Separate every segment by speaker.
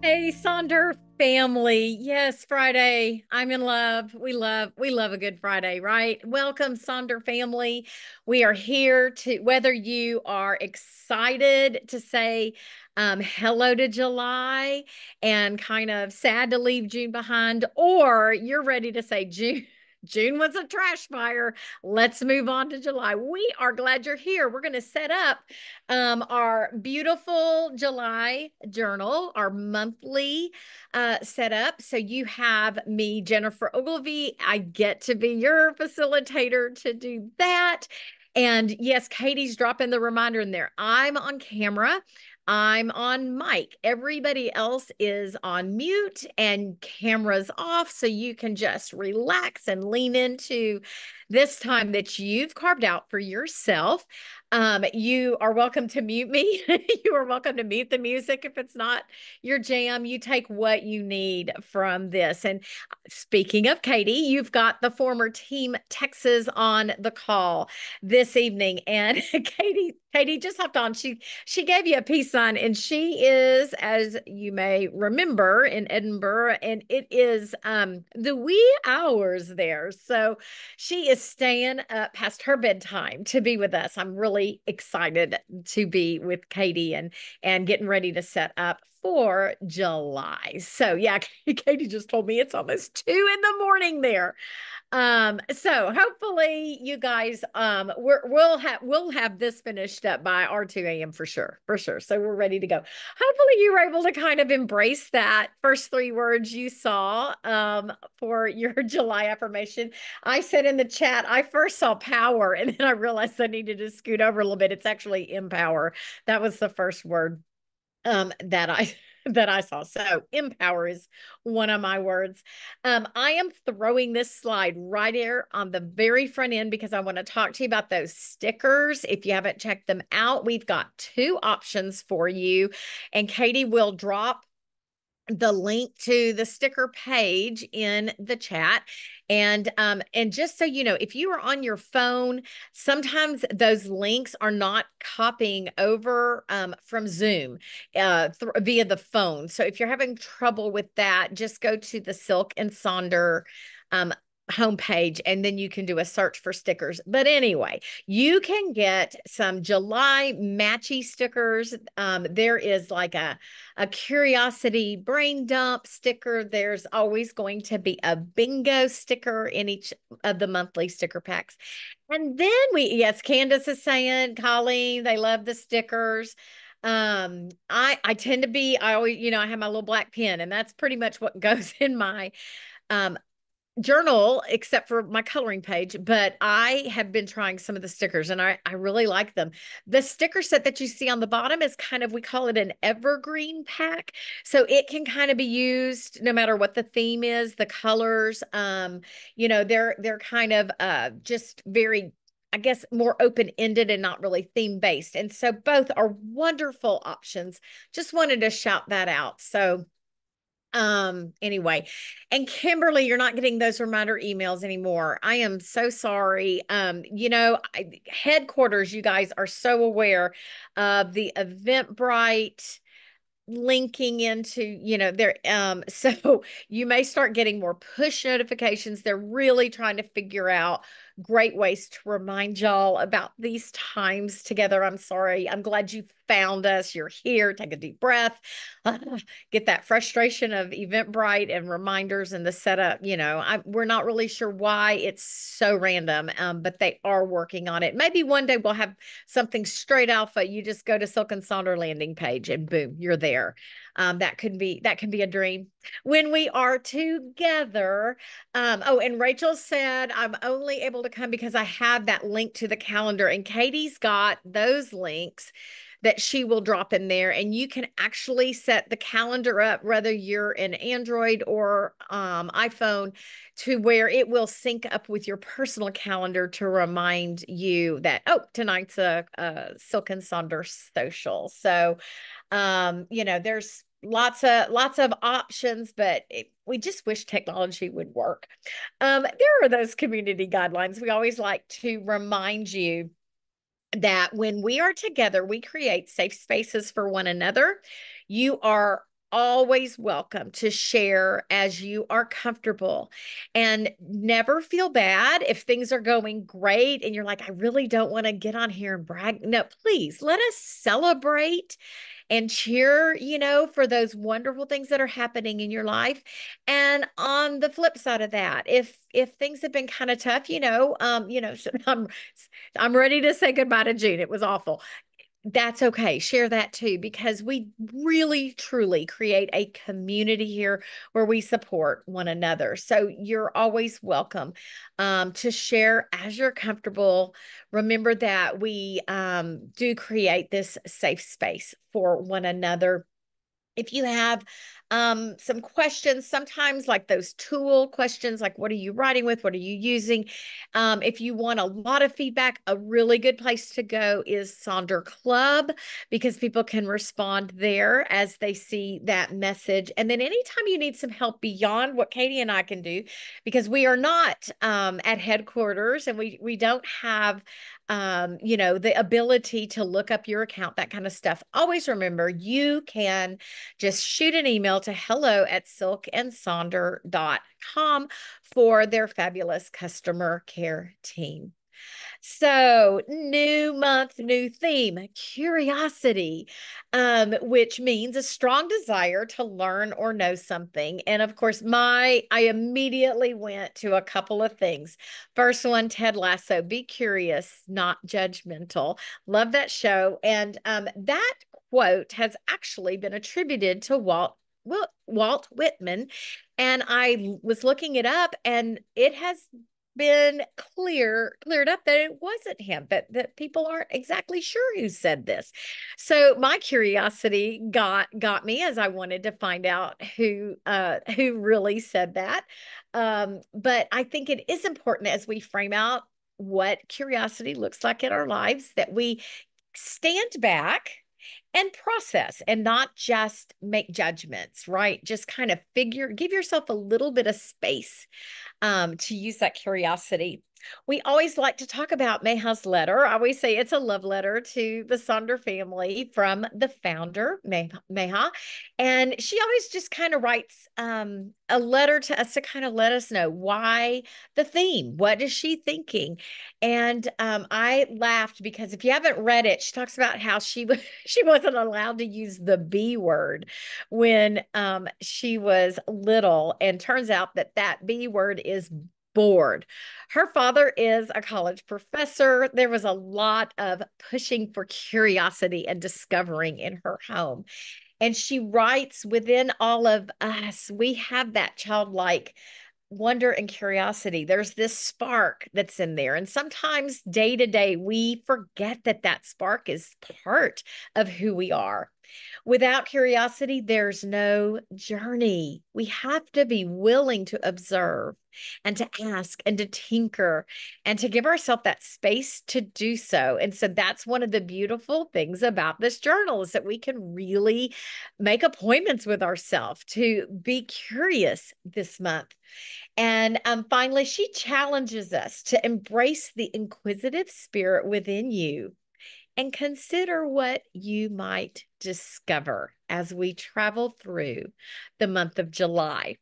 Speaker 1: Hey, Sonder family. Yes, Friday. I'm in love. We love a good Friday, right? Welcome, Sonder family. We are here to, whether you are excited to say hello to July and kind of sad to leave June behind, or you're ready to say June. June was a trash fire. Let's move on to July. We are glad you're here. We're going to set up our beautiful July journal, our monthly setup. So you have me, Jennifer Ogilvy. I get to be your facilitator to do that. And yes, Katie's dropping the reminder in there. I'm on camera. I'm on mic. Everybody else is on mute and cameras off. So you can just relax and lean into this time that you've carved out for yourself. You are welcome to mute me. You are welcome to mute the music if it's not your jam. You take what you need from this. And speaking of Katie, you've got the former Team Texas on the call this evening. And Katie just hopped on. She gave you a peace sign, and she is, as you may remember, in Edinburgh, and it is the wee hours there. So she is staying up past her bedtime to be with us. I'm really excited to be with Katie and getting ready to set up for July. So yeah, Katie just told me it's almost 2 in the morning there. So hopefully you guys we'll have this finished up by our 2 a.m. for sure. For sure. So we're ready to go. Hopefully you were able to kind of embrace that first three words you saw for your July affirmation. I said in the chat, I first saw power and then I realized I needed to scoot over a little bit. It's actually empower. That was the first word that I that I saw. So empower is one of my words. I am throwing this slide right here on the very front end because I want to talk to you about those stickers. If you haven't checked them out, we've got two options for you. And Katie will drop the link to the sticker page in the chat. And just so you know, if you are on your phone, sometimes those links are not copying over from Zoom via the phone. So if you're having trouble with that, just go to the Silk and Sonder um, homepage and then you can do a search for stickers. But anyway, you can get some July matchy stickers. There is like a curiosity brain dump sticker. There's always going to be a bingo sticker in each of the monthly sticker packs. And then yes, Candace is saying, Colleen, they love the stickers. I tend to be, I always, I have my little black pen, and that's pretty much what goes in my um journal, except for my coloring page. But I have been trying some of the stickers and I really like them. The sticker set that you see on the bottom is kind of, we call it an evergreen pack. So it can kind of be used no matter what the theme is, the colors. They're kind of just very, I guess, more open-ended and not really theme-based. And so both are wonderful options. Just wanted to shout that out. So anyway, and Kimberly, you're not getting those reminder emails anymore. I am so sorry. Headquarters, you guys are so aware of the Eventbrite linking into, their so you may start getting more push notifications. They're really trying to figure out great ways to remind y'all about these times together. I'm sorry. I'm glad you found us. You're here. Take a deep breath. Get that frustration of Eventbrite and reminders and the setup. We're not really sure why it's so random, but they are working on it. Maybe one day we'll have something straight alpha. You just go to Silk and Sonder landing page and boom, you're there. That can be a dream when we are together. And Rachel said, I'm only able to come because I have that link to the calendar, and Katie's got those links that she will drop in there, and you can actually set the calendar up, whether you're an Android or iPhone, to where it will sync up with your personal calendar to remind you that, tonight's a Silk and Sonder social. So there's lots of options, but we just wish technology would work. There are those community guidelines. We always like to remind you that when we are together, we create safe spaces for one another. You are always welcome to share as you are comfortable, and never feel bad if things are going great and you're like, I really don't want to get on here and brag. No, please let us celebrate and cheer, for those wonderful things that are happening in your life. And on the flip side of that, if things have been kind of tough, I'm ready to say goodbye to June. It was awful. That's okay. Share that too, because we really truly create a community here where we support one another. So you're always welcome to share as you're comfortable. Remember that we do create this safe space for one another. If you have some questions, sometimes like those tool questions, like what are you writing with? What are you using? If you want a lot of feedback, a really good place to go is Sonder Club, because people can respond there as they see that message. And then anytime you need some help beyond what Katie and I can do, because we are not at headquarters, and we don't have the ability to look up your account, that kind of stuff. Always remember, you can just shoot an email to hello@silkandsonder.com for their fabulous customer care team. So, new month, new theme, curiosity, which means a strong desire to learn or know something. And of course, I immediately went to a couple of things. First one, Ted Lasso, be curious, not judgmental. Love that show. And that quote has actually been attributed to Walt Whitman. And I was looking it up, and it has been cleared up that it wasn't him, that people aren't exactly sure who said this. So my curiosity got me, as I wanted to find out who really said that. But I think it is important, as we frame out what curiosity looks like in our lives, that we stand back and process and not just make judgments, right? Just kind of give yourself a little bit of space to use that curiosity. We always like to talk about Meha's letter. I always say it's a love letter to the Sonder family from the founder, Meha. And she always just kind of writes a letter to us to kind of let us know why the theme. What is she thinking? And I laughed because if you haven't read it, she talks about how she wasn't allowed to use the B word when she was little, and turns out that B word is bored. Her father is a college professor. There was a lot of pushing for curiosity and discovering in her home. And she writes, within all of us, we have that childlike wonder and curiosity. There's this spark that's in there. And sometimes day to day, we forget that spark is part of who we are. Without curiosity, there's no journey. We have to be willing to observe and to ask and to tinker and to give ourselves that space to do so. And so that's one of the beautiful things about this journal, is that we can really make appointments with ourselves to be curious this month. And finally, she challenges us to embrace the inquisitive spirit within you and consider what you might discover as we travel through the month of July.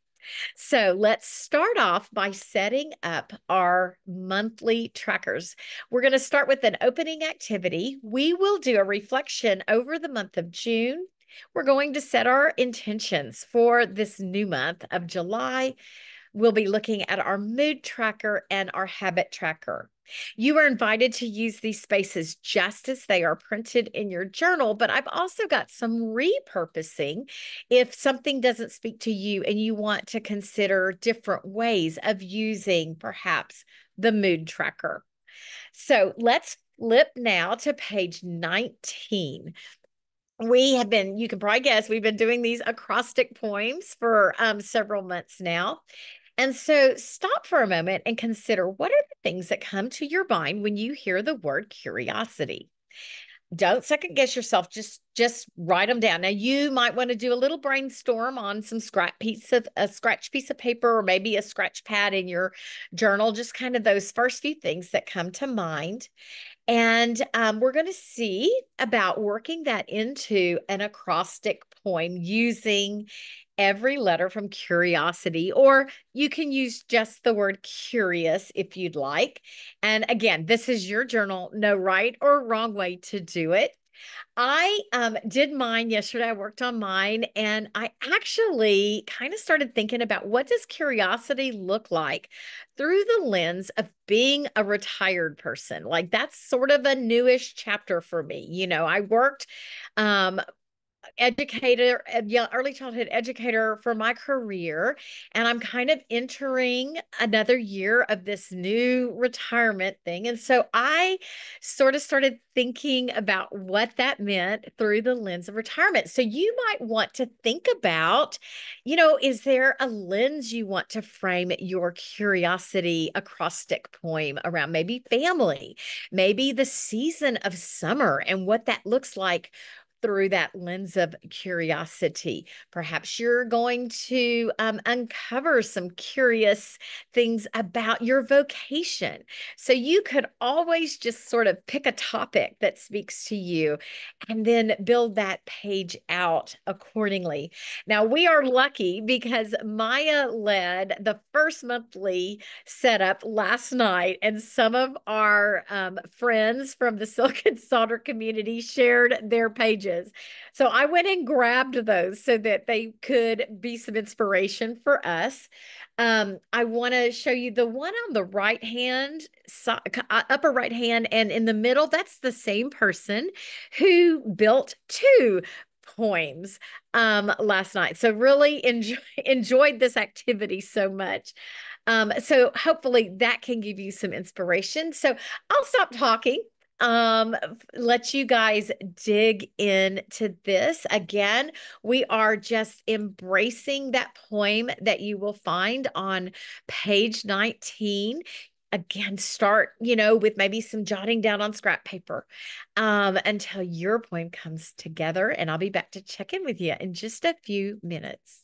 Speaker 1: So let's start off by setting up our monthly trackers. We're going to start with an opening activity. We will do a reflection over the month of June. We're going to set our intentions for this new month of July. We'll be looking at our mood tracker and our habit tracker. You are invited to use these spaces just as they are printed in your journal, but I've also got some repurposing if something doesn't speak to you and you want to consider different ways of using perhaps the mood tracker. So let's flip now to page 19. You can probably guess, we've been doing these acrostic poems for several months now. And so stop for a moment and consider, what are the things that come to your mind when you hear the word curiosity? Don't second guess yourself. Just write them down. Now, you might want to do a little brainstorm on a scratch piece of paper, or maybe a scratch pad in your journal, just kind of those first few things that come to mind. And we're going to see about working that into an acrostic poem using every letter from curiosity, or you can use just the word curious if you'd like. And again, this is your journal, no right or wrong way to do it. I did mine yesterday. I worked on mine and I actually kind of started thinking about what does curiosity look like through the lens of being a retired person. Like that's sort of a newish chapter for me. I worked um, educator, yeah, early childhood educator for my career. And I'm kind of entering another year of this new retirement thing. And so I sort of started thinking about what that meant through the lens of retirement. So you might want to think about, is there a lens you want to frame your curiosity acrostic poem around? Maybe family, maybe the season of summer and what that looks like through that lens of curiosity. Perhaps you're going to uncover some curious things about your vocation. So you could always just sort of pick a topic that speaks to you and then build that page out accordingly. Now, we are lucky because Maya led the first monthly setup last night, and some of our friends from the Silk and Solder community shared their pages. So I went and grabbed those so that they could be some inspiration for us. I want to show you the one on the right hand, upper right hand, and in the middle, that's the same person who built two poems last night. So really enjoyed this activity so much. So hopefully that can give you some inspiration. So I'll stop talking. Let you guys dig into this. Again, we are just embracing that poem that you will find on page 19. Again, start, with maybe some jotting down on scrap paper until your poem comes together. And I'll be back to check in with you in just a few minutes.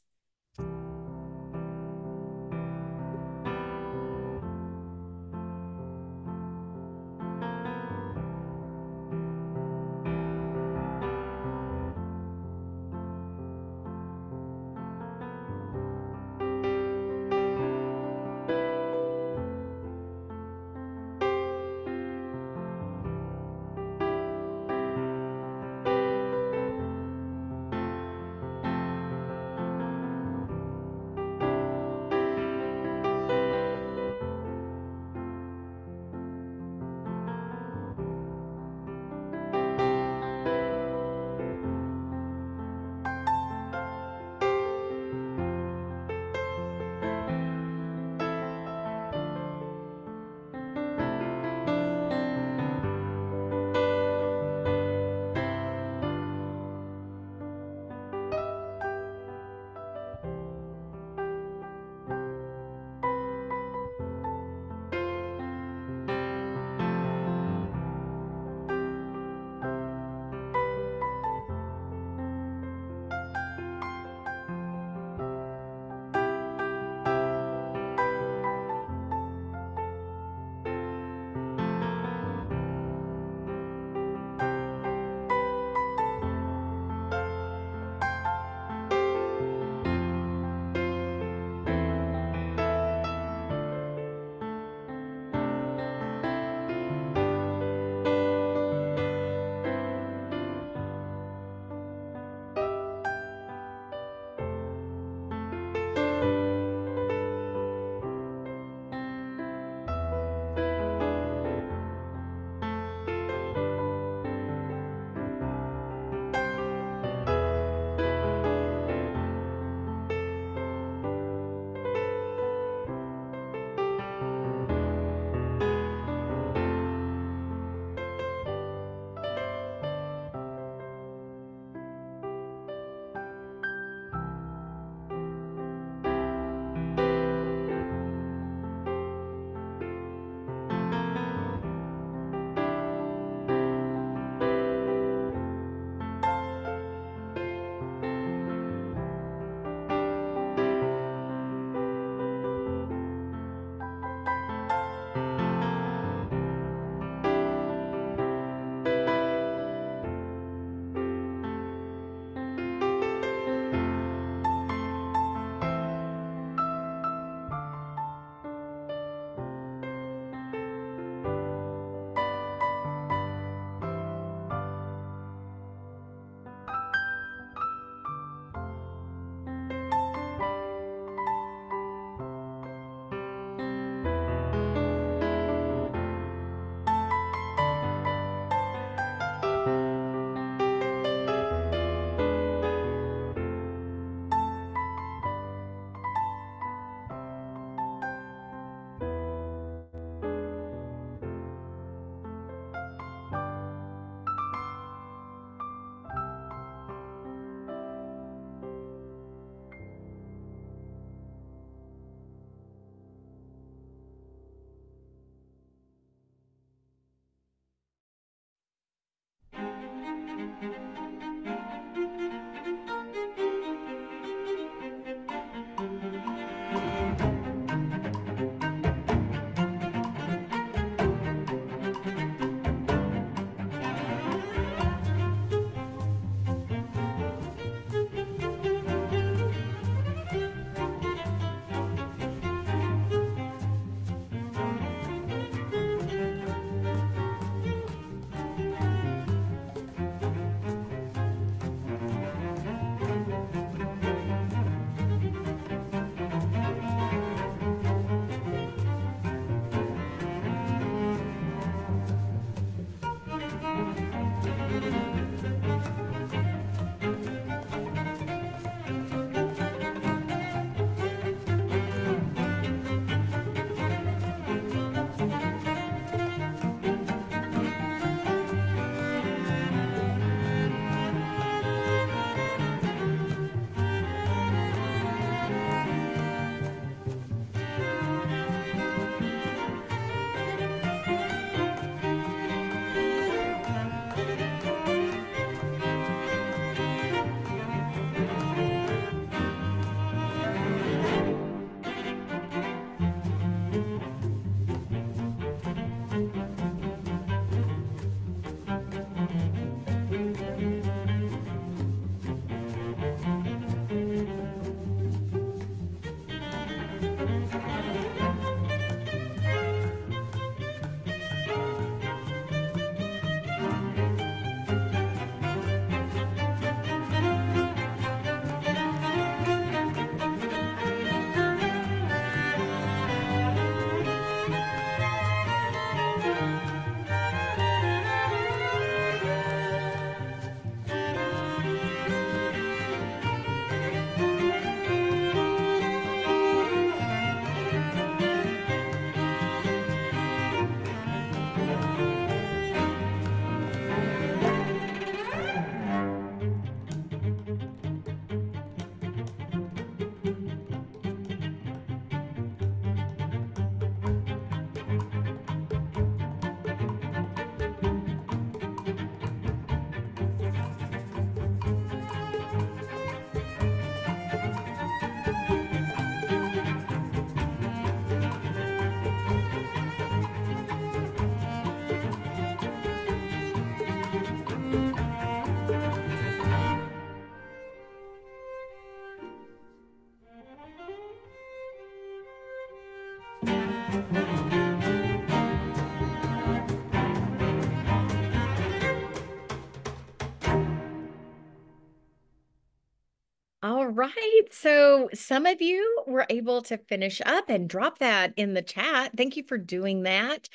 Speaker 1: All right. So some of you were able to finish up and drop that in the chat. Thank you for doing that.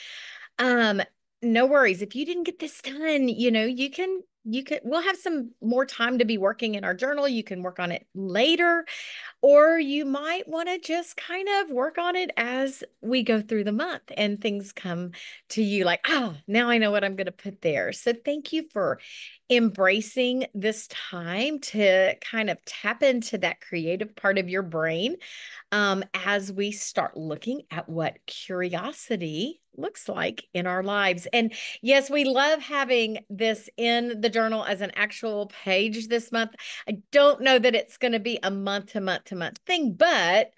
Speaker 1: Um, no worries. If you didn't get this done, we'll have some more time to be working in our journal. You can work on it later. Or you might want to just kind of work on it as we go through the month and things come to you like, oh, now I know what I'm going to put there. So thank you for embracing this time to kind of tap into that creative part of your brain as we start looking at what curiosity looks like in our lives. And yes, we love having this in the journal as an actual page this month. I don't know that it's going to be a month to month to month thing, but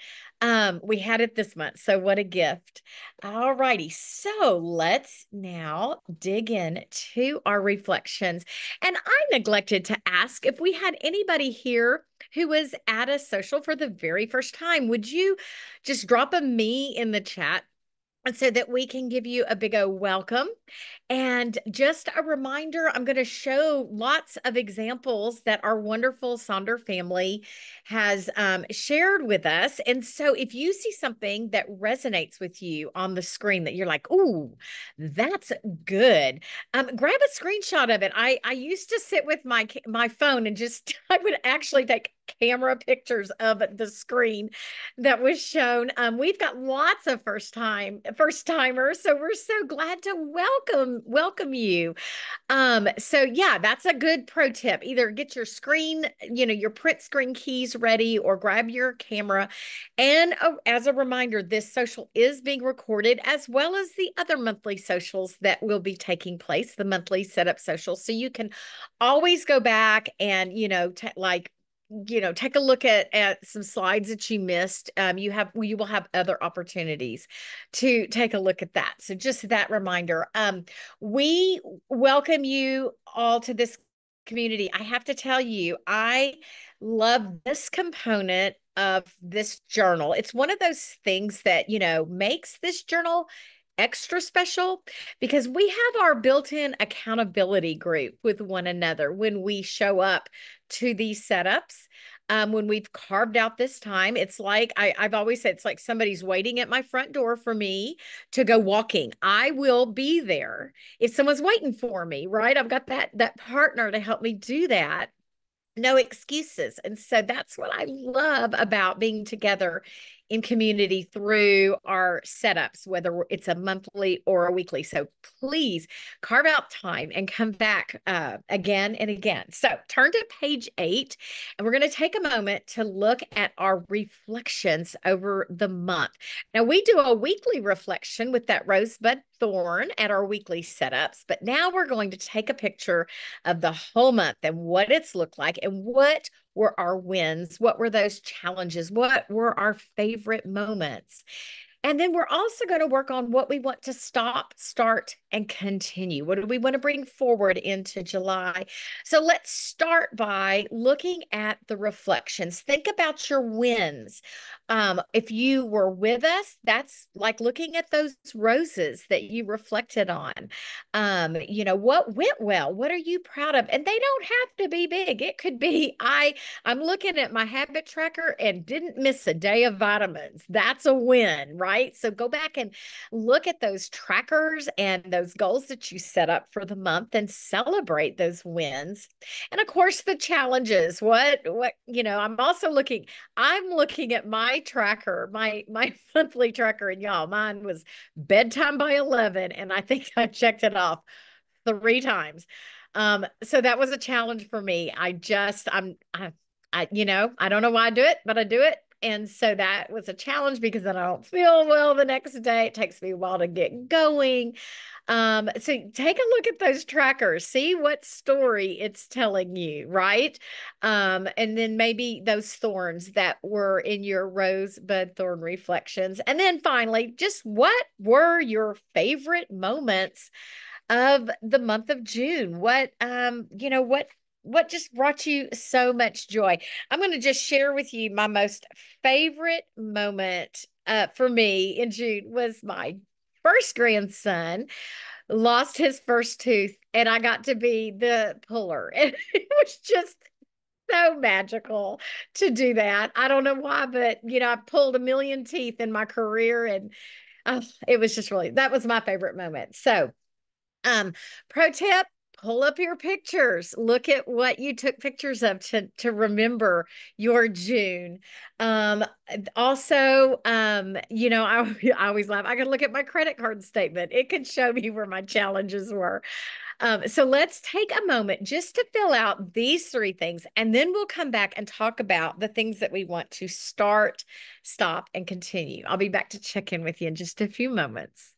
Speaker 1: we had it this month. So what a gift. All righty. So let's now dig in to our reflections. And I neglected to ask if we had anybody here who was at a social for the very first time. Would you just drop a me in the chat? And so that we can give you a big O welcome. And just a reminder, I'm going to show lots of examples that our wonderful Sonder family has shared with us. And so if you see something that resonates with you on the screen that you're like, ooh, that's good, grab a screenshot of it. I used to sit with my phone and just, I would actually take camera pictures of the screen that was shown. We've got lots of first timers, so we're so glad to welcome you. So yeah, that's a good pro tip. Either get your screen, your print screen keys ready, or grab your camera. And as a reminder, this social is being recorded, as well as the other monthly socials that will be taking place, the monthly setup socials. So you can always go back and take a look at some slides that you missed. You will have other opportunities to take a look at that. So just that reminder. We welcome you all to this community. I have to tell you, I love this component of this journal. It's one of those things that, makes this journal extra special because we have our built-in accountability group with one another when we show up to these setups. When we've carved out this time, it's like I've always said, it's like somebody's waiting at my front door for me to go walking. I will be there if someone's waiting for me, right? I've got that partner to help me do that. No excuses. And so that's what I love about being together in community through our setups, whether it's a monthly or a weekly. So please carve out time and come back again and again. So turn to page 8, and we're going to take a moment to look at our reflections over the month. Now, we do a weekly reflection with that rosebud thorn at our weekly setups, but now we're going to take a picture of the whole month and what it's looked like and what were our wins, what were those challenges, what were our favorite moments. And then we're also going to work on what we want to stop, start, and continue. What do we want to bring forward into July? So let's start by looking at the reflections. Think about your wins. If you were with us, that's like looking at those roses that you reflected on. What went well? What are you proud of? And they don't have to be big. It could be, I'm looking at my habit tracker and didn't miss a day of vitamins. That's a win, right? So go back and look at those trackers and those goals that you set up for the month and celebrate those wins. And of course, the challenges. I'm looking at my tracker, my monthly tracker, and y'all, mine was bedtime by 11, and I think I checked it off 3 times. So that was a challenge for me. I don't know why I do it, but I do it. And so that was a challenge because then I don't feel well the next day. It takes me a while to get going. So take a look at those trackers, see what story it's telling you, right? And then maybe those thorns that were in your rosebud thorn reflections. And then finally, just what were your favorite moments of the month of June? What just brought you so much joy? I'm going to just share with you my most favorite moment for me in June was my first grandson lost his first tooth, and I got to be the puller. And it was just so magical to do that. I don't know why, but I pulled a million teeth in my career, and it was just really, that was my favorite moment. So, um, pro tip, pull up your pictures. Look at what you took pictures of to remember your June. Um, also, I always laugh. I can look at my credit card statement. It could show me where my challenges were. So let's take a moment just to fill out these three things, and then we'll come back and talk about the things that we want to start, stop, and continue. I'll be back to check in with you in just a few moments.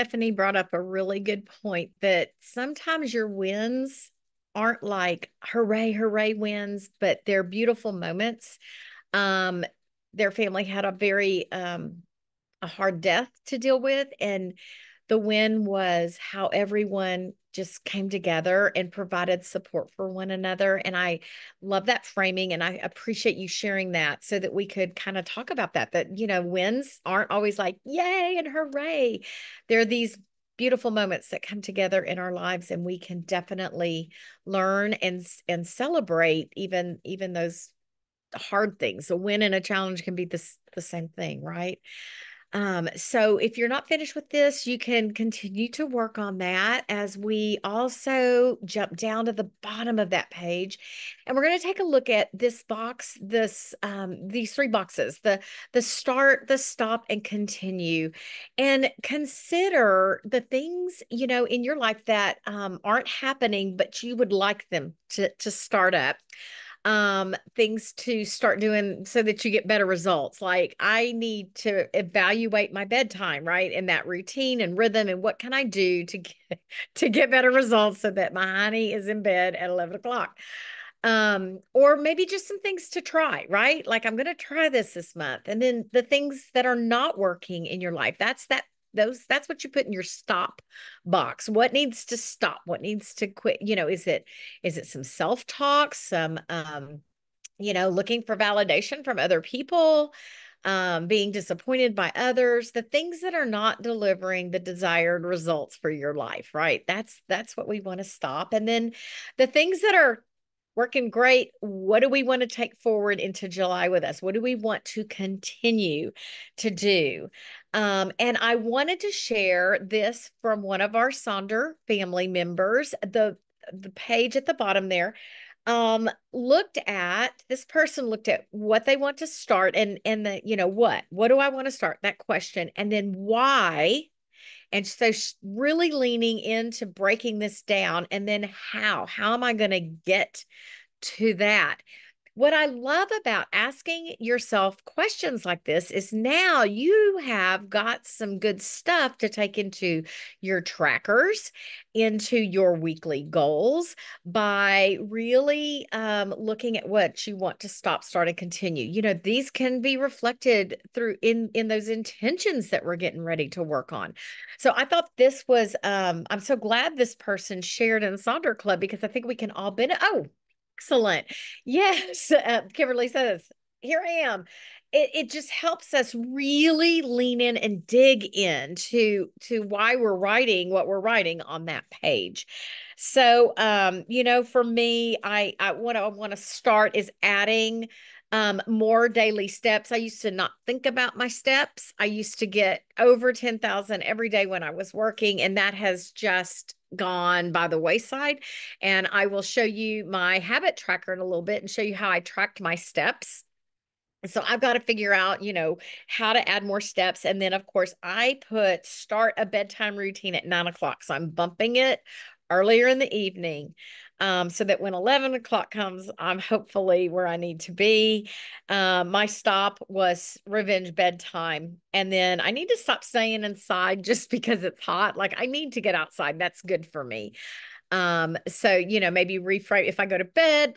Speaker 1: Stephanie brought up a really good point that sometimes your wins aren't like hooray, hooray wins, but they're beautiful moments. Um, their family had a hard death to deal with, and the win was how everyone just came together and provided support for one another. And I love that framing, and I appreciate you sharing that so that we could kind of talk about that, wins aren't always like yay and hooray. There are these beautiful moments that come together in our lives, and we can definitely learn and celebrate even those hard things. A win and a challenge can be the same thing, right? So if you're not finished with this, you can continue to work on that as we also jump down to the bottom of that page. And we're going to take a look at this box, these three boxes, the start, the stop, and continue. And consider the things, in your life that aren't happening, but you would like them to start up, things to start doing so that you get better results. Like I need to evaluate my bedtime, right? And that routine and rhythm, and what can I do to get better results so that my honey is in bed at 11 o'clock. Or maybe just some things to try, right? Like I'm going to try this month. And then the things that are not working in your life, that's what you put in your stop box. What needs to stop? What needs to quit? Is it some self-talk, some looking for validation from other people, being disappointed by others, the things that are not delivering the desired results for your life, right? That's what we want to stop. And then the things that are working great, what do we want to take forward into July with us? What do we want to continue to do? And I wanted to share this from one of our Sonder family members. The page at the bottom there this person looked at what they want to start, and what do I want to start, that question, and then why. And so really leaning into breaking this down, and then how am I going to get to that. What I love about asking yourself questions like this is now you have got some good stuff to take into your trackers, into your weekly goals, by really looking at what you want to stop, start, and continue. These can be reflected through in those intentions that we're getting ready to work on. So I thought this was, I'm so glad this person shared in the Sonder Club, because I think we can all benefit. Oh, excellent. Yes. Kimberly says, here I am. It just helps us really lean in and dig into to why we're writing what we're writing on that page. So, for me, I what I want to start is adding more daily steps. I used to not think about my steps. I used to get over 10,000 every day when I was working, and that has just gone by the wayside. And I will show you my habit tracker in a little bit and show you how I tracked my steps. So I've got to figure out, how to add more steps. And then, of course, I start a bedtime routine at 9 o'clock. So I'm bumping it earlier in the evening, so that when 11 o'clock comes, I'm hopefully where I need to be. My stop was revenge bedtime. And then I need to stop staying inside just because it's hot. Like I need to get outside. That's good for me. So, maybe reframe. If I go to bed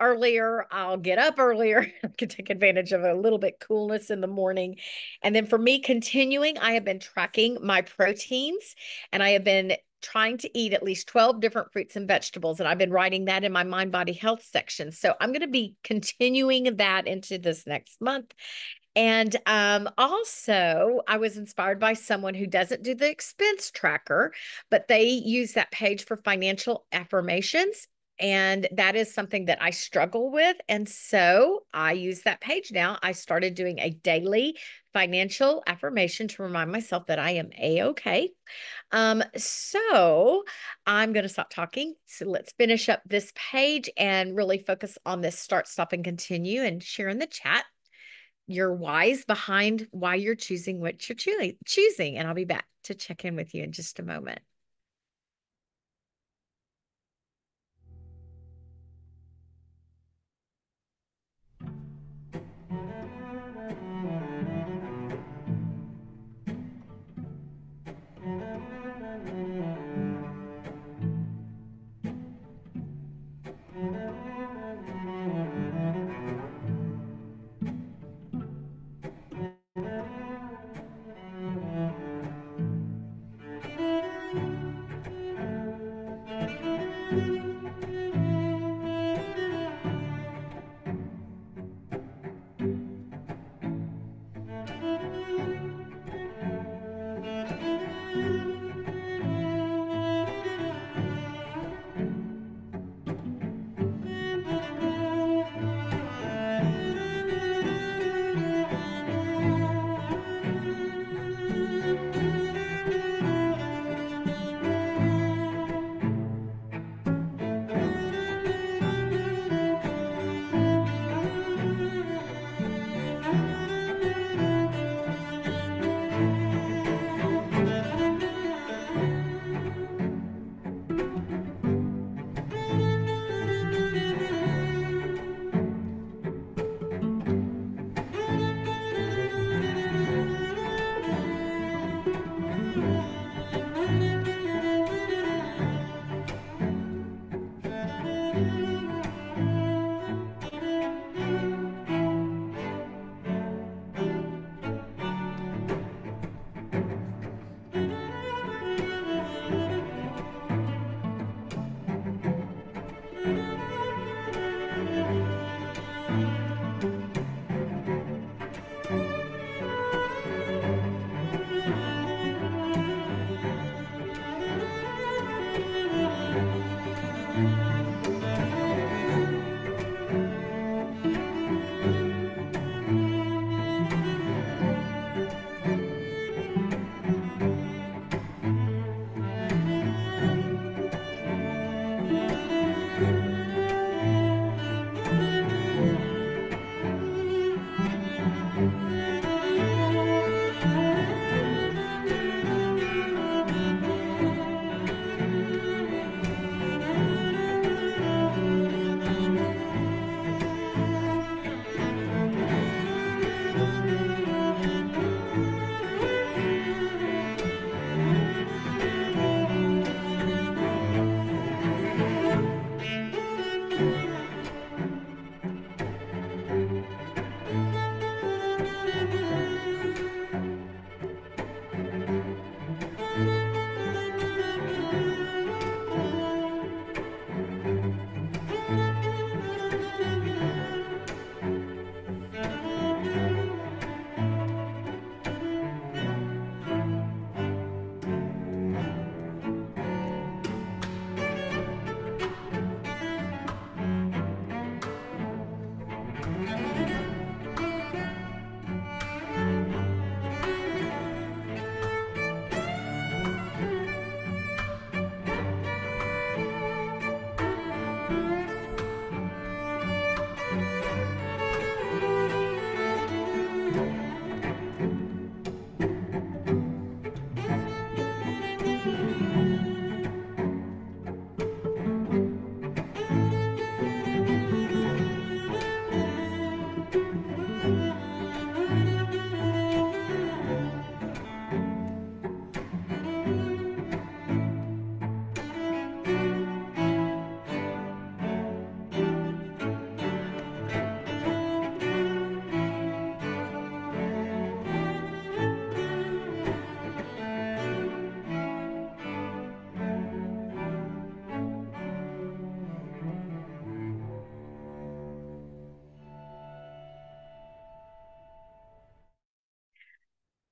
Speaker 1: earlier, I'll get up earlier. I can take advantage of a little bit coolness in the morning. And then for me, continuing, I have been tracking my proteins, and I have been trying to eat at least 12 different fruits and vegetables. And I've been writing that in my mind, body, health section. So I'm going to be continuing that into this next month. And also, I was inspired by someone who doesn't do the expense tracker, but they use that page for financial affirmations. And that is something that I struggle with. And so I use that page now. I started doing a daily financial affirmation to remind myself that I am A-okay. So I'm going to stop talking. So let's finish up this page and really focus on this start, stop, and continue, and share in the chat your whys behind why you're choosing what you're choosing. And I'll be back to check in with you in just a moment.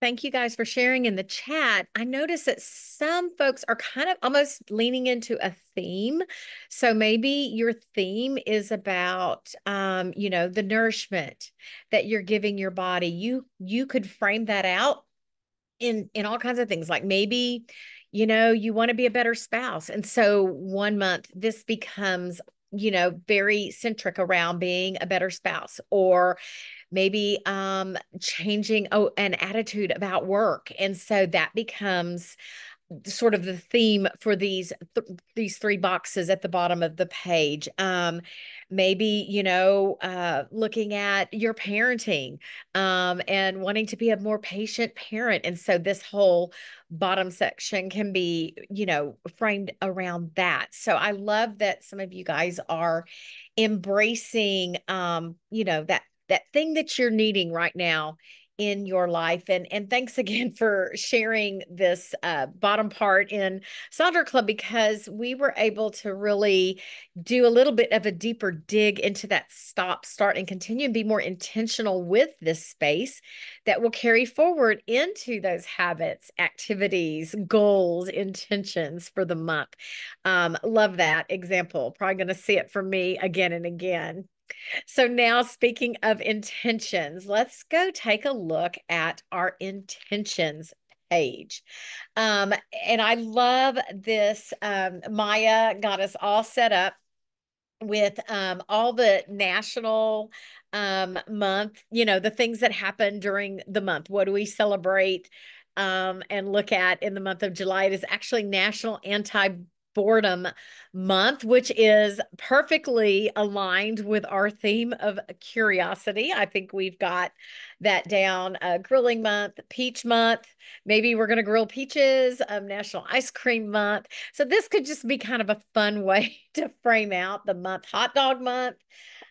Speaker 1: Thank you guys for sharing in the chat. I noticed that some folks are kind of almost leaning into a theme. So maybe your theme is about the nourishment that you're giving your body. You could frame that out in all kinds of things. Like maybe, you want to be a better spouse. And so one month this becomes very centric around being a better spouse, or maybe changing an attitude about work, and so that becomes sort of the theme for these three boxes at the bottom of the page. Maybe looking at your parenting, and wanting to be a more patient parent, and so this whole bottom section can be framed around that. So I love that some of you guys are embracing that thing that you're needing right now in your life. And thanks again for sharing this bottom part in Sonder Club, because we were able to really do a little bit of a deeper dig into that stop, start, and continue, and be more intentional with this space that will carry forward into those habits, activities, goals, intentions for the month. Love that example. Probably going to see it from me again and again. So now, speaking of intentions, let's go take a look at our intentions page. And I love this. Maya got us all set up with all the national month, the things that happen during the month. What do we celebrate and look at in the month of July? It is actually National Anti-Boredom Month, which is perfectly aligned with our theme of curiosity. I think we've got that down. Grilling month, peach month. Maybe we're going to grill peaches. National Ice Cream Month. So this could just be kind of a fun way to frame out the month. Hot Dog Month.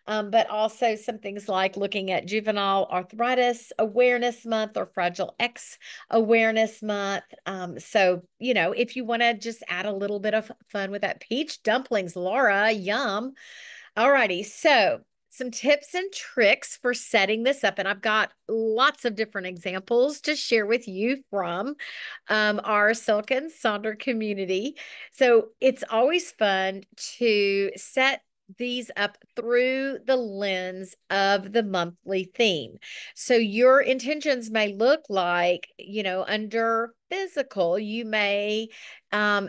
Speaker 1: But also some things like looking at Juvenile Arthritis Awareness Month or Fragile X Awareness Month. So, if you want to just add a little bit of fun with that, peach dumplings, Laura, yum. Alrighty, so some tips and tricks for setting this up. And I've got lots of different examples to share with you from our Silken Sonder community. So it's always fun to set these up through the lens of the monthly theme. So your intentions may look like, under physical, you may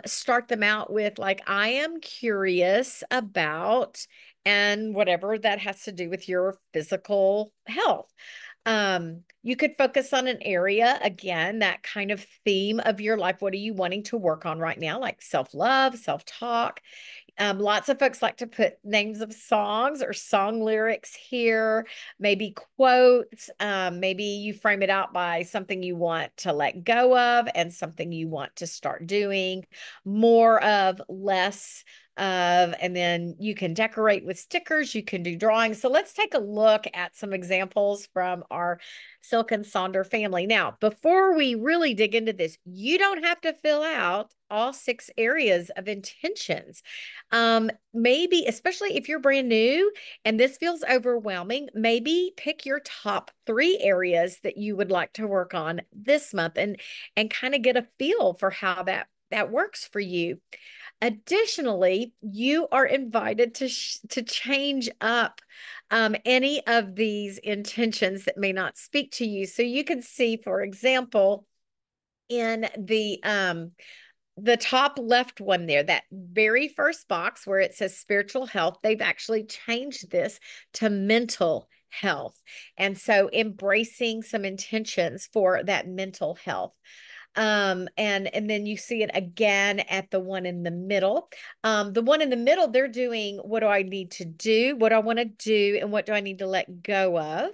Speaker 1: start them out with like, I am curious about, and whatever that has to do with your physical health. You could focus on an area, again, that kind of theme of your life. What are you wanting to work on right now? Like self-love, self-talk. Lots of folks like to put names of songs or song lyrics here, maybe quotes. Maybe you frame it out by something you want to let go of and something you want to start doing, more of, less of, and then you can decorate with stickers, you can do drawings. So let's take a look at some examples from our Silken Sonder family. Now, before we really dig into this, you don't have to fill out all 6 areas of intentions. Maybe, especially if you're brand new and this feels overwhelming, maybe pick your top 3 areas that you would like to work on this month, and kind of get a feel for how that works for you. Additionally, you are invited to change up any of these intentions that may not speak to you. So you can see, for example, in the top left one there, that very first box where it says spiritual health, they've actually changed this to mental health. And so embracing some intentions for that mental health. And then you see it again at the one in the middle. The one in the middle, they're doing, what do I need to do? What do I want to do? And what do I need to let go of?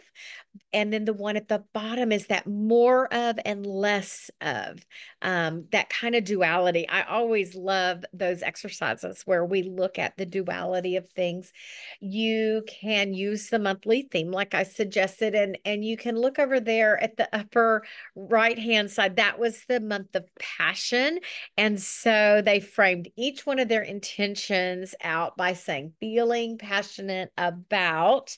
Speaker 1: And then the one at the bottom is that more of and less of, that kind of duality. I always love those exercises where we look at the duality of things. You can use the monthly theme like I suggested, and you can look over there at the upper right-hand side. That was the month of passion. And so they framed each one of their intentions out by saying feeling passionate about,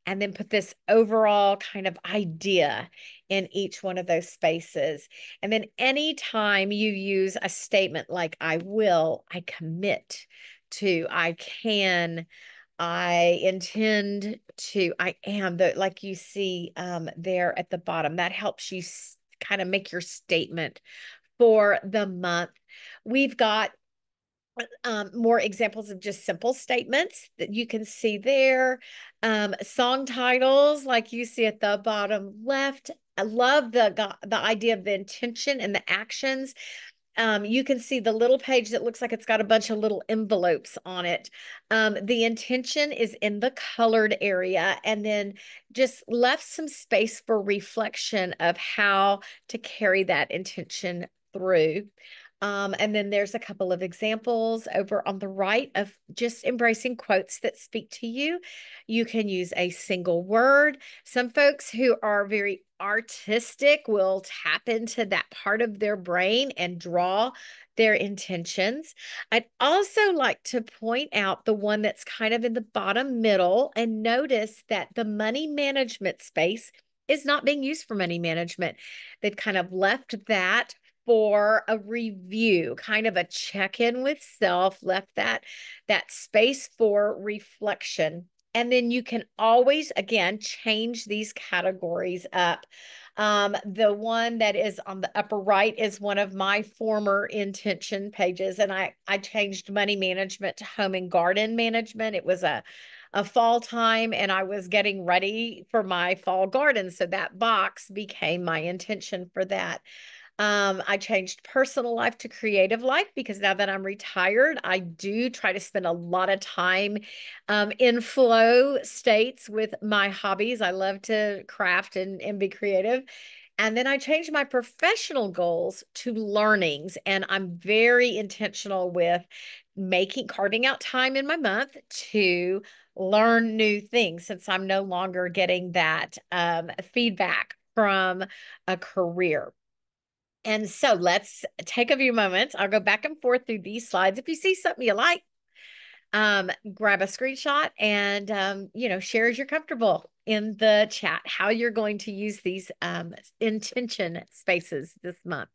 Speaker 1: and then put this overall kind of idea in each one of those spaces. And then anytime you use a statement like I will, I commit to, I can, I intend to, I am, the like you see there at the bottom, that helps you kind of make your statement for the month. We've got more examples of just simple statements that you can see there. Song titles, like you see at the bottom left. I love the idea of the intention and the actions. You can see the little page that looks like it's got a bunch of little envelopes on it. The intention is in the colored area, and then just left some space for reflection of how to carry that intention through. And then there's a couple of examples over on the right of just embracing quotes that speak to you. You can use a single word. Some folks who are very artistic will tap into that part of their brain and draw their intentions. I'd also like to point out the one that's kind of in the bottom middle and notice that the money management space is not being used for money management. They've kind of left that for a review, kind of a check-in with self, left that space for reflection. And then you can always, again, change these categories up. The one that is on the upper right is one of my former intention pages, and I changed money management to home and garden management. It was a fall time, and I was getting ready for my fall garden, so that box became my intention for that. I changed personal life to creative life because now that I'm retired, I do try to spend a lot of time in flow states with my hobbies. I love to craft and be creative. And then I changed my professional goals to learnings. And I'm very intentional with carving out time in my month to learn new things since I'm no longer getting that feedback from a career. And so let's take a few moments. I'll go back and forth through these slides. If you see something you like, grab a screenshot and, share as you're comfortable in the chat how you're going to use these intention spaces this month.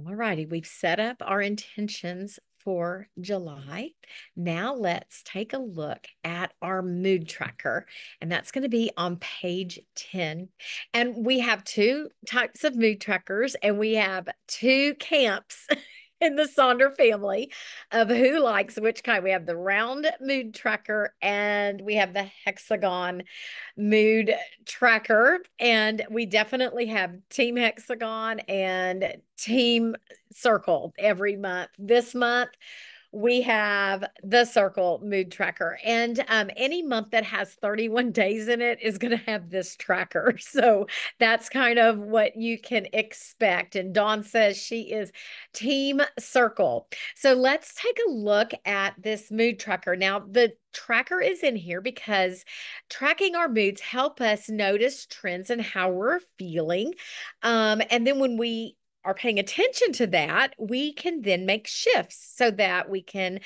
Speaker 1: All righty, we've set up our intentions for July. Now let's take a look at our mood tracker, and that's going to be on page 10. And we have two types of mood trackers, and we have two camps in the Sonder family of who likes which kind. We have the round mood tracker and we have the hexagon mood tracker. And we definitely have Team Hexagon and Team Circle every month. This month, we have the Circle mood tracker. And any month that has 31 days in it is going to have this tracker. So that's kind of what you can expect. And Dawn says she is Team Circle. So let's take a look at this mood tracker. Now, the tracker is in here because tracking our moods help us notice trends in how we're feeling. And then when we are paying attention to that, we can then make shifts so that we can,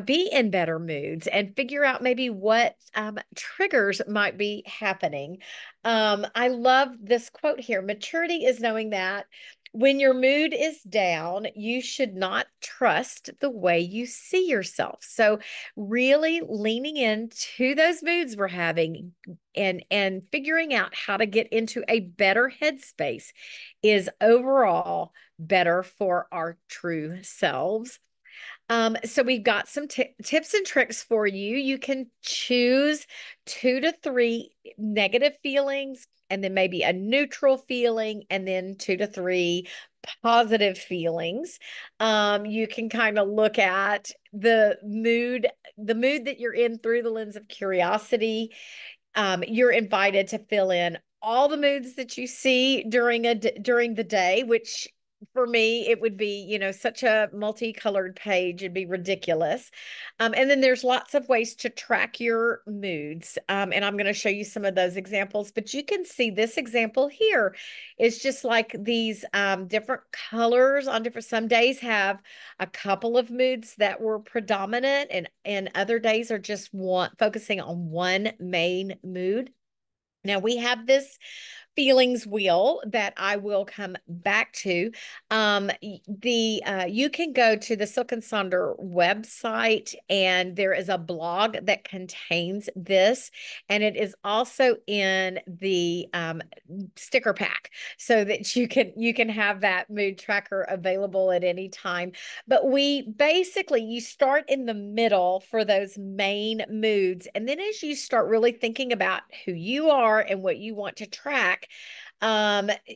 Speaker 1: be in better moods and figure out maybe what triggers might be happening. I love this quote here. Maturity is knowing that when your mood is down, you should not trust the way you see yourself. So really leaning into those moods we're having and figuring out how to get into a better headspace is overall better for our true selves. So we've got some tips and tricks for you. You can choose 2 to 3 negative feelings, and then maybe a neutral feeling, and then 2 to 3 positive feelings. You can kind of look at the mood that you're in through the lens of curiosity. You're invited to fill in all the moods that you see during the day, which for me it would be, such a multicolored page. It'd be ridiculous. And then there's lots of ways to track your moods. And I'm going to show you some of those examples, but you can see this example here is just like these different colors on different, some days have a couple of moods that were predominant, and other days are just focusing on one main mood. Now we have this feelings wheel that I will come back to. The You can go to the Silk and Sonder website, and there is a blog that contains this, and it is also in the sticker pack, so that you can have that mood tracker available at any time. But we basically, you start in the middle for those main moods, and then as you start really thinking about who you are and what you want to track,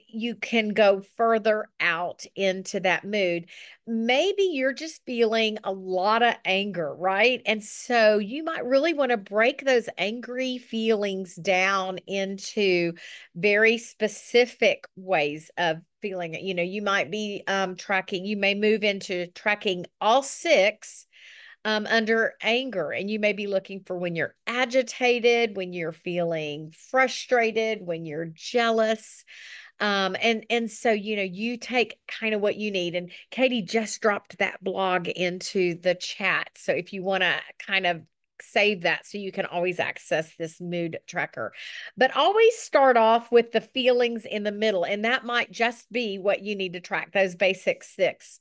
Speaker 1: you can go further out into that mood. Maybe you're just feeling a lot of anger, right? And so you might really want to break those angry feelings down into very specific ways of feeling it. You might be tracking, you may move into tracking all six under anger. And you may be looking for when you're agitated, when you're feeling frustrated, when you're jealous. And so, you take kind of what you need. And Katie just dropped that blog into the chat. So if you want to kind of save that so you can always access this mood tracker. But always start off with the feelings in the middle. And that might just be what you need to track, those basic six.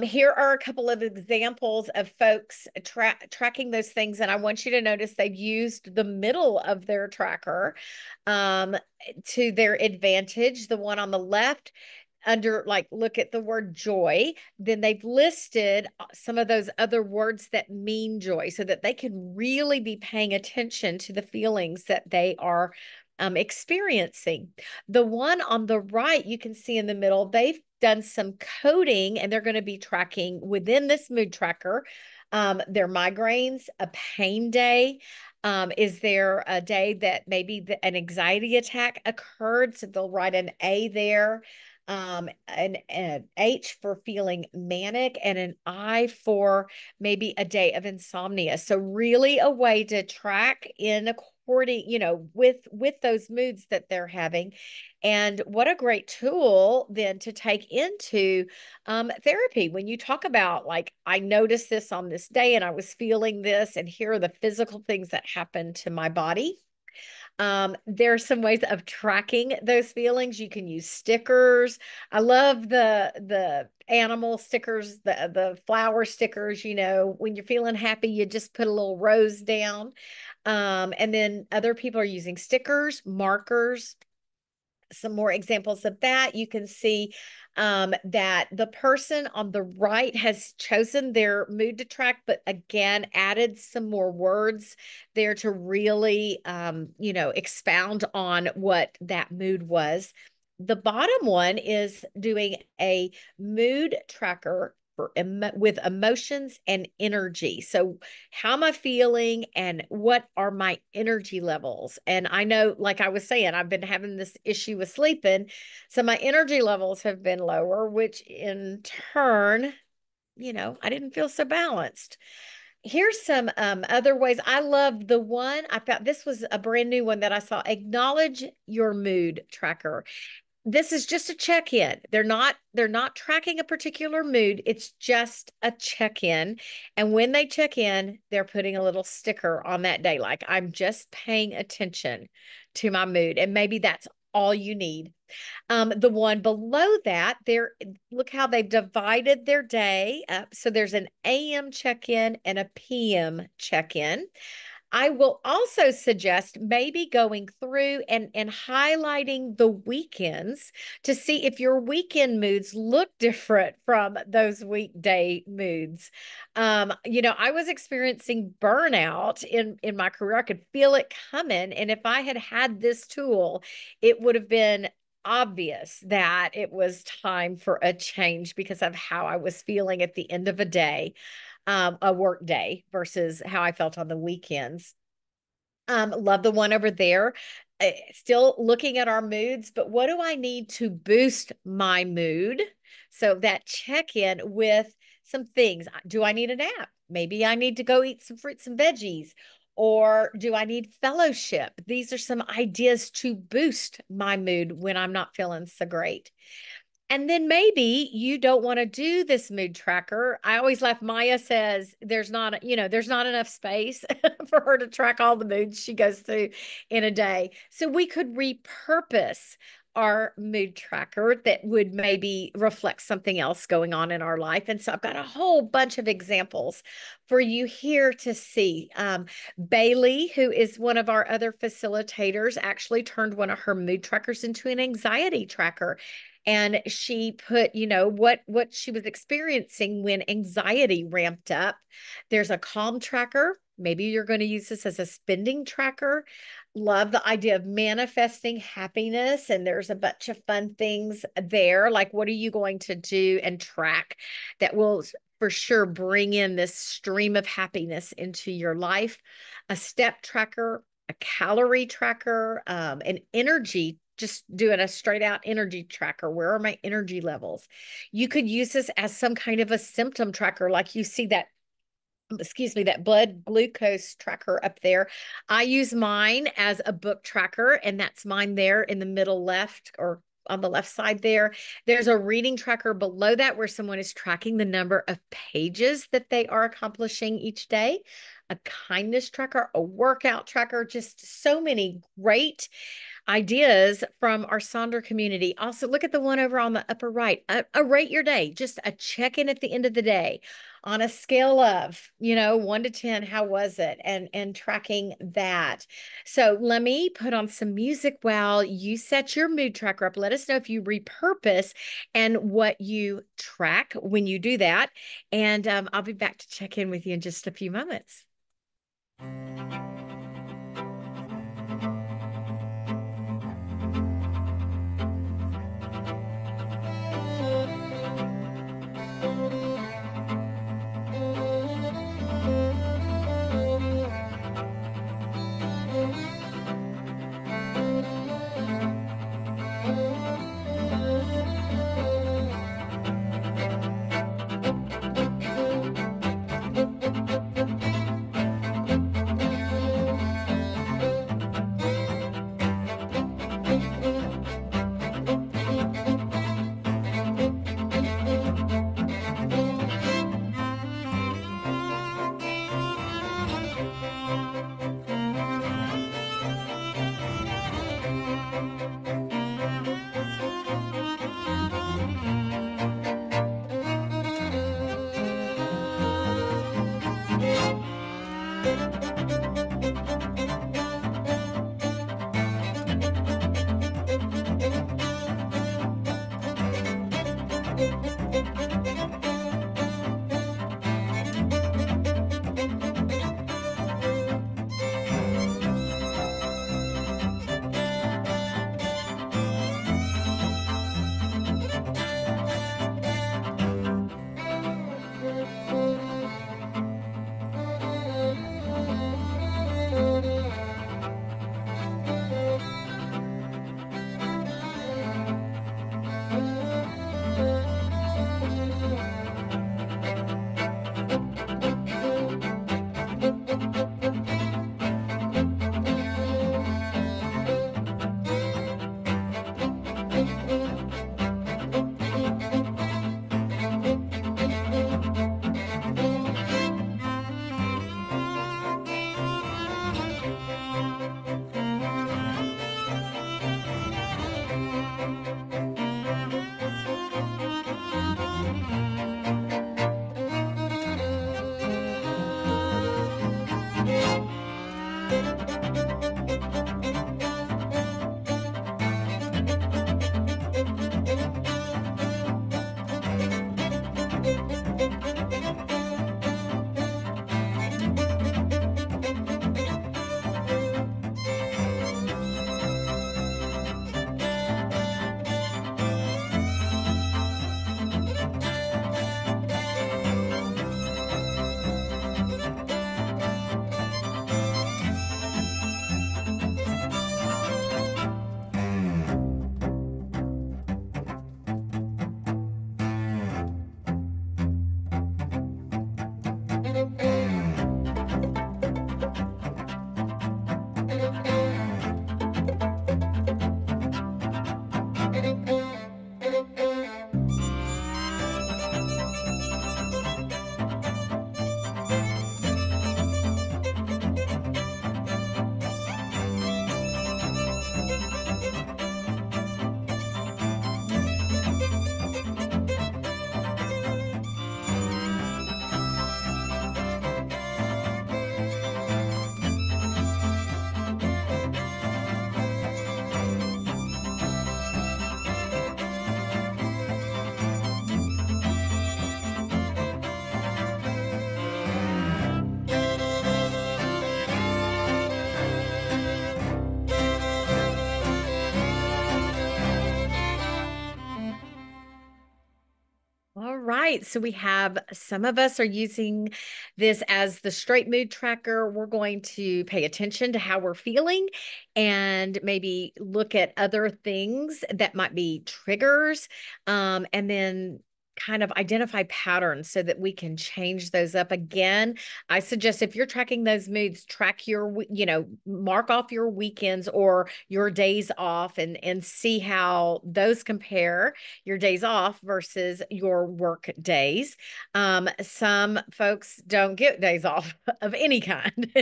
Speaker 1: Here are a couple of examples of folks tracking those things, and I want you to notice they've used the middle of their tracker um, to their advantage. The one on the left, under, like, look at the word joy, then they've listed some of those other words that mean joy so that they can really be paying attention to the feelings that they are experiencing. The one on the right, you can see in the middle, they've done some coding, and they're going to be tracking within this mood tracker their migraines, a pain day. Is there a day that maybe an anxiety attack occurred? So they'll write an A there, an H for feeling manic, and an I for maybe a day of insomnia. So really a way to track in according, with those moods that they're having. And what a great tool then to take into therapy when you talk about, like, I noticed this on this day and I was feeling this, and here are the physical things that happened to my body. There are some ways of tracking those feelings. You can use stickers. I love the animal stickers, the flower stickers. When you're feeling happy, you just put a little rose down. And then other people are using stickers, markers. Some more examples of that. You can see that the person on the right has chosen their mood to track, but again, added some more words there to really, expound on what that mood was. The bottom one is doing a mood tracker with emotions and energy. So how am I feeling and what are my energy levels? And I know, like I was saying, I've been having this issue with sleeping. So my energy levels have been lower, which in turn, I didn't feel so balanced. Here's some other ways. I love the one I found. This was a brand new one that I saw. Acknowledge your mood tracker. This is just a check-in. They're not tracking a particular mood. It's just a check-in. And when they check in, they're putting a little sticker on that day, like, I'm just paying attention to my mood. And maybe that's all you need. The one below that, look how they've divided their day up. So there's an AM check-in and a PM check-in. I will also suggest maybe going through and highlighting the weekends to see if your weekend moods look different from those weekday moods. I was experiencing burnout in my career. I could feel it coming. And if I had had this tool, it would have been obvious that it was time for a change because of how I was feeling at the end of a day, a work day, versus how I felt on the weekends. Love the one over there. Still looking at our moods, but what do I need to boost my mood? So that check in with some things. Do I need a nap? Maybe I need to go eat some fruits and veggies. Or do I need fellowship? These are some ideas to boost my mood when I'm not feeling so great. And then maybe you don't want to do this mood tracker. I always laugh. Maya says there's not enough space for her to track all the moods she goes through in a day. So we could repurpose our mood tracker that would maybe reflect something else going on in our life. And so I've got a whole bunch of examples for you here to see. Bailey, who is one of our other facilitators, actually turned one of her mood trackers into an anxiety tracker, and she put what she was experiencing when anxiety ramped up. There's a calm tracker. Maybe you're going to use this as a spending tracker. Love the idea of manifesting happiness, and there's a bunch of fun things there, like what are you going to do and track that will for sure bring in this stream of happiness into your life. A step tracker, a calorie tracker, an energy, just doing a straight out energy tracker. Where are my energy levels? You could use this as some kind of a symptom tracker, like you see that, excuse me, that blood glucose tracker up there. I use mine as a book tracker, and that's mine there in the middle left, or on the left side there. There's a reading tracker below that where someone is tracking the number of pages that they are accomplishing each day. A kindness tracker, a workout tracker, just so many great ideas from our Sonder community. Also, look at the one over on the upper right. A rate your day, just a check-in at the end of the day on a scale of, 1 to 10, how was it? And tracking that. So let me put on some music while you set your mood tracker up. Let us know if you repurpose and what you track when you do that. And I'll be back to check in with you in just a few moments. right. So we have some of us are using this as the straight mood tracker. We're going to pay attention to how we're feeling and maybe look at other things that might be triggers, and then kind of identify patterns so that we can change those up. Again, I suggest if you're tracking those moods, track mark off your weekends or your days off and see how those compare, your days off versus your work days. Some folks don't get days off of any kind.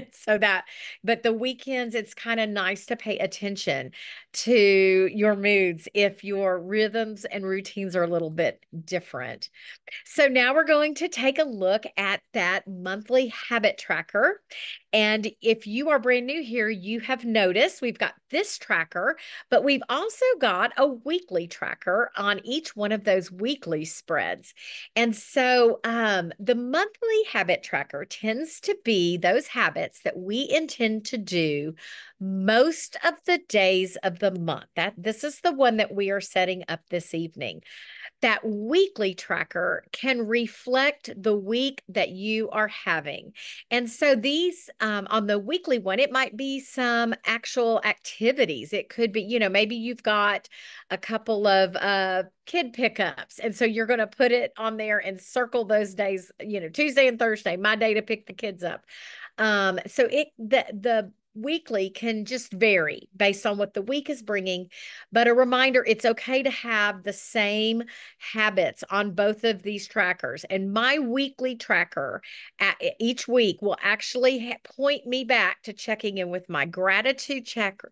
Speaker 1: But the weekends, it's kind of nice to pay attention to your moods if your rhythms and routines are a little bit different. So now we're going to take a look at that monthly habit tracker. And if you are brand new here, you have noticed we've got this tracker, but we've also got a weekly tracker on each one of those weekly spreads. And so the monthly habit tracker tends to be those habits that we intend to do most of the days of the month. This is the one that we are setting up this evening. That weekly tracker can reflect the week that you are having. And so these, on the weekly one, it might be some actual activities. It could be, maybe you've got a couple of kid pickups. And so you're going to put it on there and circle those days, Tuesday and Thursday, my day to pick the kids up. So the weekly can just vary based on what the week is bringing. But a reminder, it's okay to have the same habits on both of these trackers. And my weekly tracker each week will actually point me back to checking in with my gratitude tracker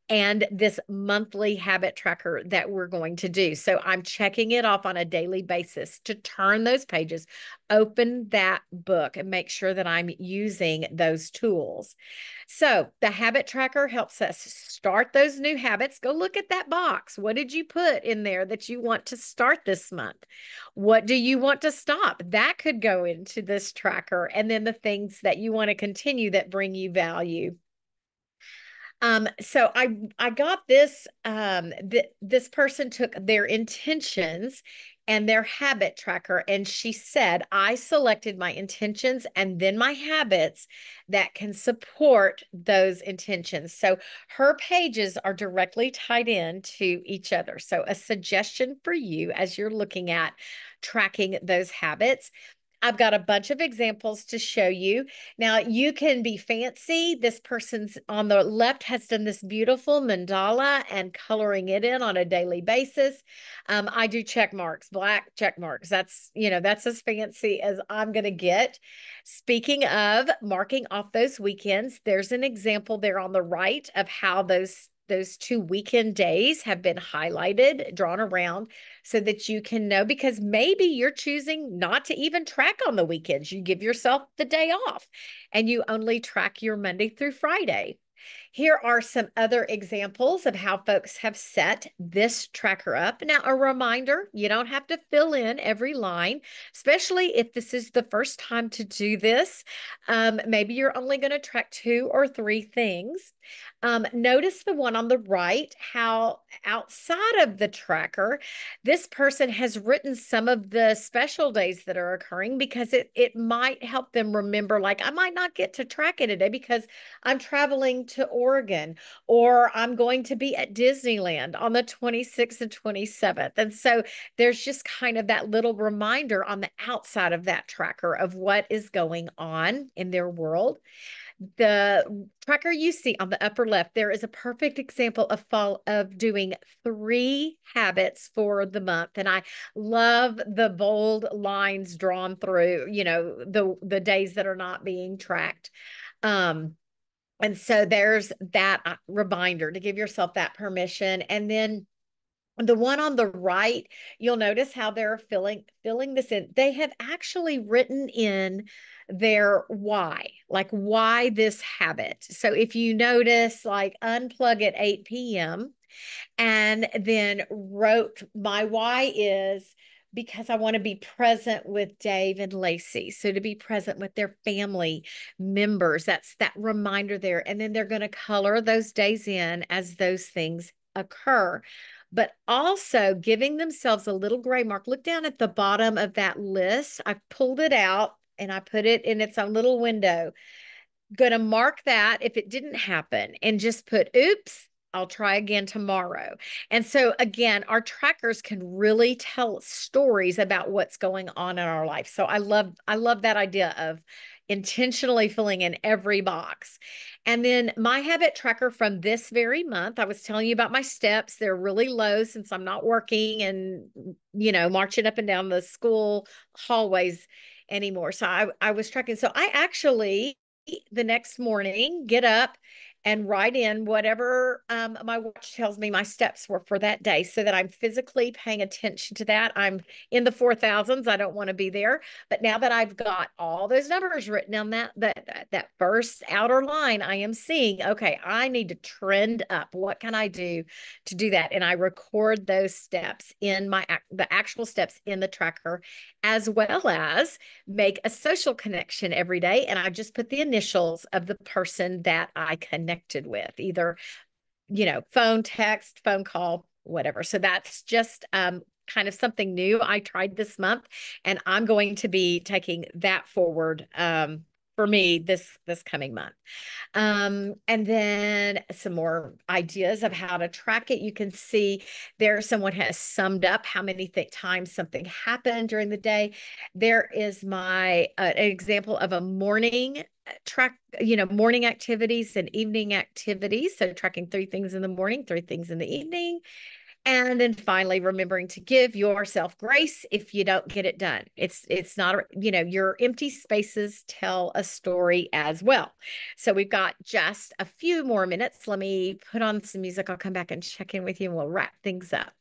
Speaker 1: and this monthly habit tracker that we're going to do. So I'm checking it off on a daily basis to turn those pages, open that book, and make sure that I'm using those tools. So the habit tracker helps us start those new habits. Go look at that box. What did you put in there that you want to start this month? What do you want to stop? That could go into this tracker. And then the things that you want to continue that bring you value. So I got this. This person took their intentions and their habit tracker, and she said, I selected my intentions and then my habits that can support those intentions. So her pages are directly tied in to each other. So a suggestion for you as you're looking at tracking those habits. I've got a bunch of examples to show you. Now, you can be fancy. This person's on the left has done this beautiful mandala and coloring it in on a daily basis. I do check marks, black check marks. That's as fancy as I'm going to get. Speaking of marking off those weekends, there's an example there on the right of how those 2 weekend days have been highlighted, drawn around so that you can know, because maybe you're choosing not to even track on the weekends. You give yourself the day off and you only track your Monday through Friday. Here are some other examples of how folks have set this tracker up. Now, a reminder, you don't have to fill in every line, especially if this is the first time to do this. Maybe you're only going to track 2 or 3 things. Notice the one on the right, how outside of the tracker, this person has written some of the special days that are occurring because it might help them remember, like, I might not get to track it today because I'm traveling to Oregon, or I'm going to be at Disneyland on the 26th and 27th. And so there's just kind of that little reminder on the outside of that tracker of what is going on in their world. The tracker you see on the upper left, there is a perfect example of doing 3 habits for the month. And I love the bold lines drawn through, the days that are not being tracked. And so there's that reminder to give yourself that permission. And then the one on the right, you'll notice how they're filling this in. They have actually written in their why, like why this habit. So if you notice, like, unplug at 8 p.m. and then wrote, my why is because I want to be present with Dave and Lacey. So to be present with their family members, that's that reminder there. And then they're going to color those days in as those things occur. but also giving themselves a little gray mark. Look down at the bottom of that list. I pulled it out and I put it in its own little window. Going to mark that if it didn't happen and just put, oops, I'll try again tomorrow. And so again, our trackers can really tell stories about what's going on in our life. So I love that idea of intentionally filling in every box. And then my habit tracker from this very month, I was telling you about my steps. They're really low since I'm not working and, marching up and down the school hallways anymore. So I was tracking. So I actually the next morning get up and write in whatever my watch tells me my steps were for that day so that I'm physically paying attention to that. I'm in the 4,000s. I don't want to be there. But now that I've got all those numbers written on that first outer line, I am seeing, okay, I need to trend up. What can I do to do that? And I record those steps in the actual steps in the tracker, as well as make a social connection every day. And I just put the initials of the person that I connected with, either, phone, text, phone call, whatever. So that's just kind of something new I tried this month. And I'm going to be taking that forward for me this coming month. And then some more ideas of how to track it. You can see there someone has summed up how many times something happened during the day. There is my an example of a morning track, morning activities and evening activities. So tracking 3 things in the morning, 3 things in the evening. And then finally, remembering to give yourself grace if you don't get it done. It's not, your empty spaces tell a story as well. So we've got just a few more minutes. Let me put on some music. I'll come back and check in with you and we'll wrap things up.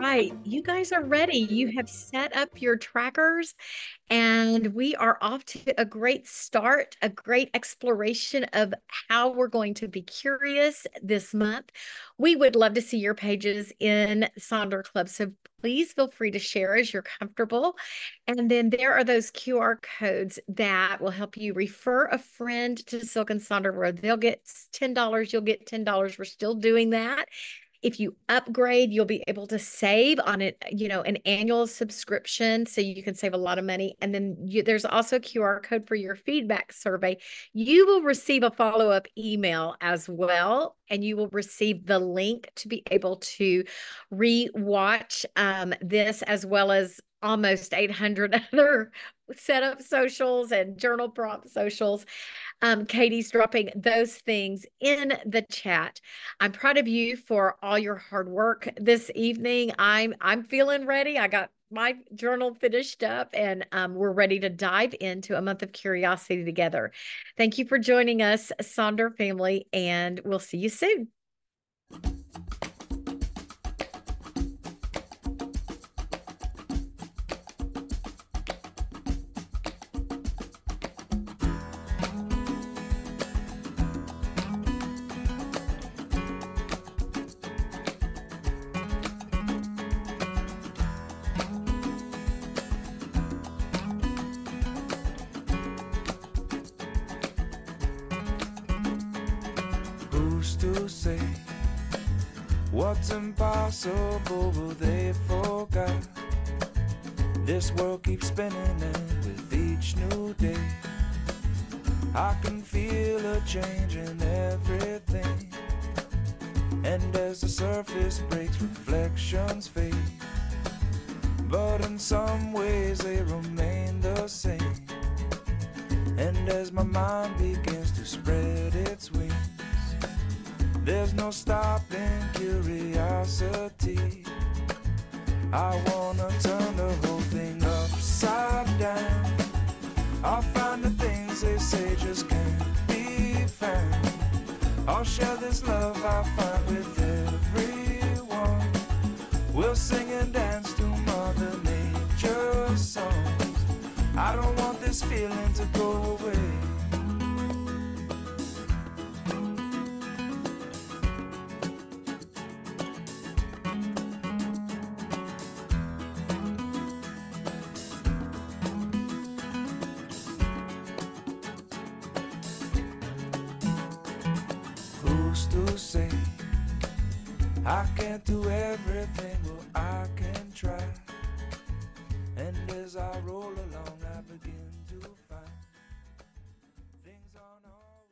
Speaker 1: Right. You guys are ready. You have set up your trackers, and we are off to a great start, a great exploration of how we're going to be curious this month. We would love to see your pages in Sonder Club. So please feel free to share as you're comfortable. And then there are those QR codes that will help you refer a friend to Silk and Sonder, where they'll get $10. You'll get $10. We're still doing that. If you upgrade, you'll be able to save on it, an annual subscription. So you can save a lot of money. And then there's also a QR code for your feedback survey. You will receive a follow-up email as well. And you will receive the link to be able to re-watch this, as well as almost 800 other setup socials and journal prompt socials. Katie's dropping those things in the chat. I'm proud of you for all your hard work this evening. I'm feeling ready. I got my journal finished up, and we're ready to dive into a month of curiosity together. Thank you for joining us, Sonder family, and we'll see you soon.
Speaker 2: What's impossible, well, they forgot. This world keeps spinning, and with each new day I can feel a change in everything. And as the surface breaks, reflections fade, but in some ways they remain the same. And as my mind begins to spread its wings, there's no stopping curiosity. I wanna turn the whole thing upside down. I'll find the things they say just can't be found. I'll share this love I find with everyone. We'll sing and dance to Mother Nature's songs. I don't want this feeling to go away. Who's to say I can't do everything? Well, I can try. And as I roll along